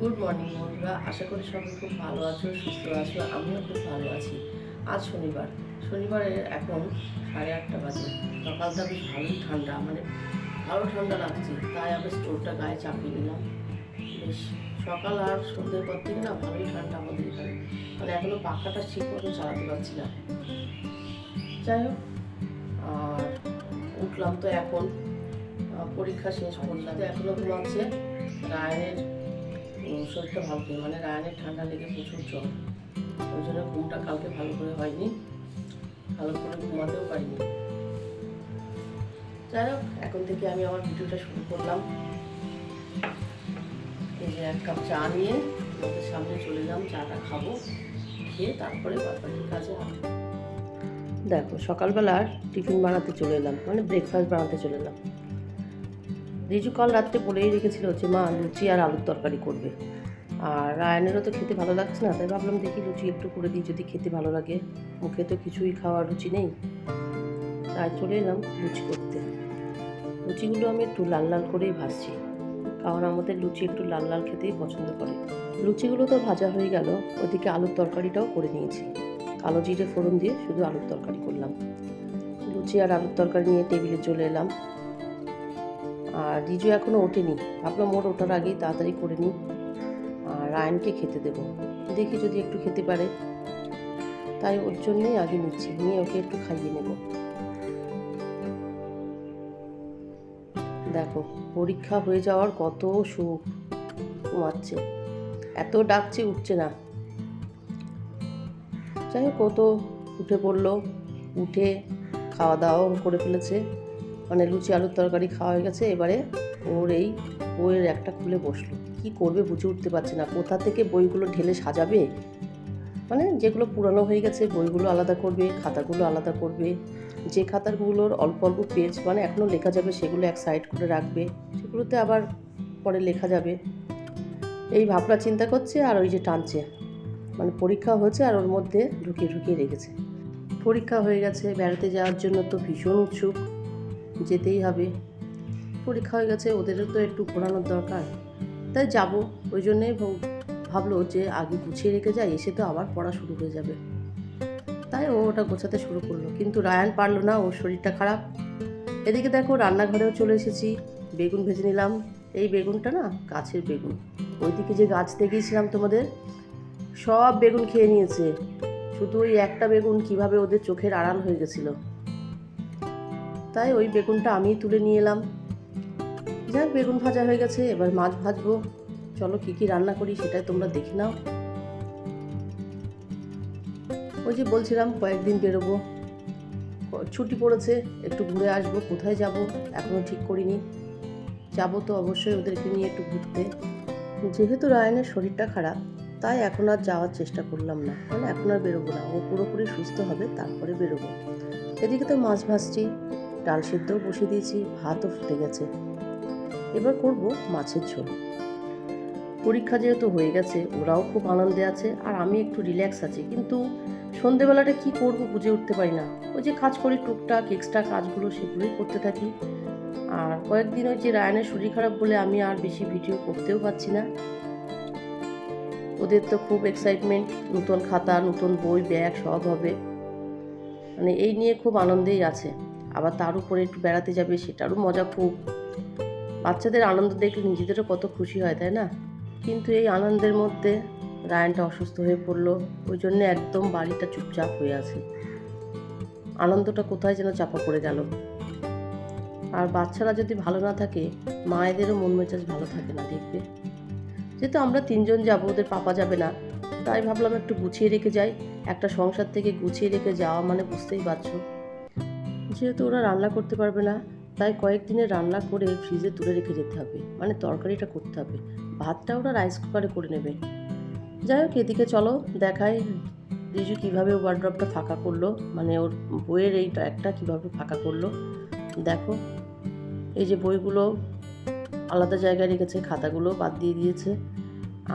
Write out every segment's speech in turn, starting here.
Good morning বন্ধুরা, আশা করি সবাই খুব ভালো আছো, সুস্থ আছো। আমিও খুব ভালো আছি। আজ শনিবারের এখন 8:30 বাজে। সকালটা বেশ ভালোই ঠান্ডা, ভালো ঠান্ডা লাগছে, তাই আমি স্টোরটা গায়ে চাপিয়ে নিলাম। বেশ সকাল আর সন্ধ্যের পর থেকে না ভালোই ঠান্ডা আমাদের এখানে, এখনো পাখাটা ঠিক মতো চালাতে পারছি না। যাই হোক, আর উঠলাম তো এখন, পরীক্ষা শেষ করলাম, এখনো ঘুমাচ্ছে। রায়ের শরীরটা ভালো নেই, রায়ানের ঠান্ডা লেগে প্রচুর জ্বর, ওই জন্য ঘুমটা কালকে ভালো করে হয়নি, ভালো করে ঘুমাতেও পারিনি। যাই হোক, এখন থেকে আমি আমার ভিডিওটা শুরু করলাম। এই যে 1 কাপ চা নিয়ে ওদের সামনে চলে এলাম, চাটা খাবো, খেয়ে তারপরে বাকি কাজে আসবো। দেখো, সকালবেলার টিফিন বানাতে চলে এলাম, ব্রেকফাস্ট বানাতে চলে এলাম। রিজু কাল রাত্রে বলেই রেখেছিল যে মা লুচি আর আলুর তরকারি করবে, আর রায়ানেরও তো খেতে ভালো লাগছে না, তাই ভাবলাম দেখি লুচি একটু করে দিই, যদি খেতে ভালো লাগে। মুখে তো কিছুই খাওয়ার রুচি নেই, তাই চলে এলাম লুচি করতে। লুচিগুলো আমি একটু লাল লাল করেই ভাজছি, কারণ আমাদের লুচি একটু লাল লাল খেতেই পছন্দ করে। লুচিগুলো তো ভাজা হয়ে গেল, ওদিকে আলুর তরকারিটাও করে নিয়েছি। কালো জিরে ফোড়ন দিয়ে শুধু আলুর তরকারি করলাম। লুচি আর আলুর তরকারি নিয়ে টেবিলে চলে এলাম। আর রিজু এখনও ওঠেনি, ভাবলাম ওর ওঠার আগেই তাড়াতাড়ি করে নিই, আর রায়ানকে খেতে দেব, দেখি যদি একটু খেতে পারে, তাই ওর জন্যই আগে নিচ্ছি, নিয়ে ওকে একটু খাইয়ে নেব। দেখো, পরীক্ষা হয়ে যাওয়ার কত সুখ, ঘুমাচ্ছে, এত ডাকছে উঠছে না। যাই হোক, ও তো উঠে পড়লো, উঠে খাওয়া দাওয়াও করে ফেলেছে, লুচি আলুর তরকারি খাওয়া হয়ে গেছে। এবারে ওর এই বইয়ের একটা খুলে বসলো, কি করবে বুঝে উঠতে পারছে না, কোথা থেকে বইগুলো ঢেলে সাজাবে। যেগুলো পুরানো হয়ে গেছে বইগুলো আলাদা করবে, খাতাগুলো আলাদা করবে, যে খাতাগুলোর অল্প অল্প পেজ এখনও লেখা যাবে সেগুলো এক সাইড করে রাখবে, সেগুলোতে আবার পরে লেখা যাবে, এই ভাবনা চিন্তা করছে। আর ওই যে টানছে, পরীক্ষা হয়েছে আর ওর মধ্যে ঢুকিয়ে ঢুকিয়ে রেখেছে। পরীক্ষা হয়ে গেছে, বেড়াতে যাওয়ার জন্য তো ভীষণ উৎসুক, যেতেই হবে। পরীক্ষা হয়ে গেছে, ওদেরও তো একটু ঘোরানোর দরকার, তাই যাব। ওই জন্যে ভাবলো যে আগে গুছিয়ে রেখে যাই, এসে তো আবার পড়া শুরু হয়ে যাবে, তাই ও ওটা গোছাতে শুরু করলো। কিন্তু রায়ান পারলো না, ওর শরীরটা খারাপ। এদিকে দেখো, রান্নাঘরেও চলে এসেছি, বেগুন ভেজে নিলাম। এই বেগুনটা না গাছের বেগুন, ওইদিকে যে গাছ দেখিয়েছিলাম তোমাদের, সব বেগুন খেয়ে নিয়েছে, শুধু ওই একটা বেগুন কিভাবে ওদের চোখের আড়াল হয়ে গেছিল, তাই ওই বেগুনটা আমিই তুলে নিয়ে এলাম। যাক, বেগুন ভাজা হয়ে গেছে, এবার মাছ ভাজবো। চলো কী কী রান্না করি সেটাই তোমরা দেখে নাও। ওই যে বলছিলাম কয়েকদিন বেরোবো, ছুটি পড়েছে, একটু ঘুরে আসবো। কোথায় যাব এখনও ঠিক করিনি, যাবো তো অবশ্যই ওদেরকে নিয়ে একটু ঘুরতে। যেহেতু রায়ানের শরীরটা খারাপ, তাই এখন আর যাওয়ার চেষ্টা করলাম না, এখন আর বেরোবো না, ও পুরোপুরি সুস্থ হবে তারপরে বেরোবো। এদিকে তো মাছ ভাজছি, ডাল সিদ্ধও বসিয়ে দিয়েছি, ভাতও ফুটে গেছে, এবার করব মাছের ঝোল। পরীক্ষা যেহেতু হয়ে গেছে, ওরাও খুব আনন্দে আছে আর আমি একটু রিল্যাক্স আছি, কিন্তু সন্ধেবেলাটা কি করব বুঝে উঠতে পারি না। ওই যে কাজ করি টুকটাক এক্সট্রা কাজগুলো, সেগুলোই করতে থাকি। আর কয়েকদিন ওই যে রায়ানের শরীর খারাপ বলে আমি আর বেশি ভিডিও করতেও পারছি না। ওদের তো খুব এক্সাইটমেন্ট, নতুন খাতা নতুন বই ব্যাগ সব হবে, এই নিয়ে খুব আনন্দেই আছে। আবার তার উপরে একটু বেড়াতে যাবে, সেটারও মজা খুব। বাচ্চাদের আনন্দ দেখলে নিজেদেরও কত খুশি হয়, তাই না? কিন্তু এই আনন্দের মধ্যে রায়ানটা অসুস্থ হয়ে পড়লো, ওই জন্য একদম বাড়িটা চুপচাপ হয়ে আছে, আনন্দটা কোথায় যেন চাপা পড়ে গেল। আর বাচ্চারা যদি ভালো না থাকে, মায়েদেরও মন মেজাজ ভালো থাকে না, দেখবে। যেহেতু আমরা 3জন যাবো, ওদের পাপা যাবে না, তাই ভাবলাম একটু গুছিয়ে রেখে যাই। একটা সংসার থেকে গুছিয়ে রেখে যাওয়া বুঝতেই পারছো। যেহেতু ওরা রান্না করতে পারবে না, তাই কয়েকদিনের রান্না করে ফ্রিজে তুলে রেখে যেতে হবে, তরকারিটা করতে হবে, ভাতটা ওরা রাইস কুকারে করে নেবে। যাই হোক, এদিকে চলো দেখাই রিজু কীভাবে ওয়ার্ড্রপটা ফাঁকা করলো, ওর বইয়ের এই একটা কীভাবে ফাঁকা করলো। দেখো, এই যে বইগুলো আলাদা জায়গায় রেখেছে, খাতাগুলো বাদ দিয়ে দিয়েছে,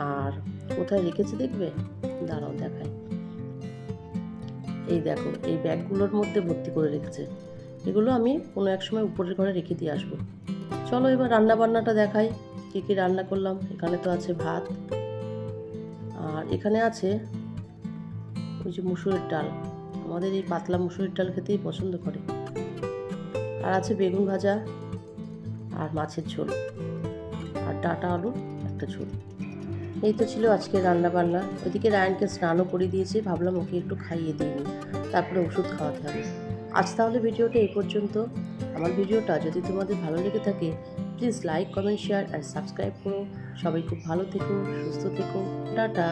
আর কোথায় রেখেছে দেখবে, দাঁড়াও দেখাই। এই দেখো, এই ব্যাগগুলোর মধ্যে ভর্তি করে রেখেছে, এগুলো আমি কোনো এক সময় উপরের ঘরে রেখে দিয়ে আসবো। চলো এবার রান্না বান্নাটা দেখাই। কী কী রান্না করলাম। এখানে তো আছে ভাত, আর এখানে আছে ওই যে মুসুরির ডাল, আমাদের এই পাতলা মুসুরির ডাল খেতেই পছন্দ করে। আর আছে বেগুন ভাজা আর মাছের ঝোল আর ডাঁটা আলুর একটা ঝোল। এই তো ছিল আজকে রান্না বান্না। ওইদিকে রায়ানকে স্নানও করে দিয়েছি, ভাবলাম ওকে একটু খাইয়ে দিই, তারপরে ওষুধ খাওয়াতে হবে। আজ তাহলে ভিডিওটা এই পর্যন্ত। আমার ভিডিওটা যদি তোমাদের ভালো লেগে থাকে please like, comment, share and subscribe করো। সবাই খুব ভালো থেকো, সুস্থ থেকো, টাটা।